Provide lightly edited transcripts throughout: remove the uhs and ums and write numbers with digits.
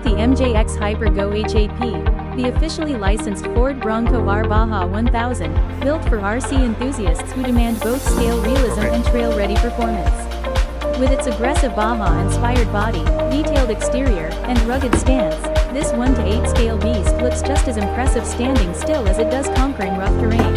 the MJX Hyper-Go H8P, the officially licensed Ford Bronco R Baja 1000, built for RC enthusiasts who demand both scale realism and trail-ready performance. With its aggressive Baja-inspired body, detailed exterior, and rugged stance, this 1:8 scale beast looks just as impressive standing still as it does conquering rough terrain.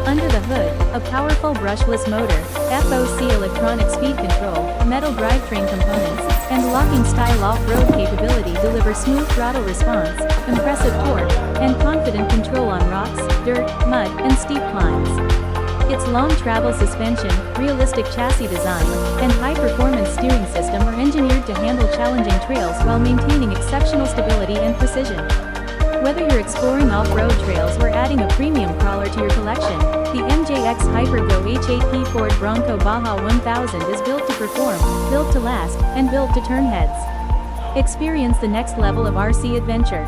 Under the hood, a powerful brushless motor, FOC electronic speed control, metal drivetrain components, and locking-style off-road capability deliver smooth throttle response, impressive torque, and confident control on rocks, dirt, mud, and steep climbs. Its long travel suspension, realistic chassis design, and high-performance steering system are engineered to handle challenging trails while maintaining exceptional stability and precision. Whether you're exploring off-road trails or adding a premium crawler to your collection, the MJX Hyper-Go H8P Ford Bronco Baja 1000 is built to perform, built to last, and built to turn heads. Experience the next level of RC adventure.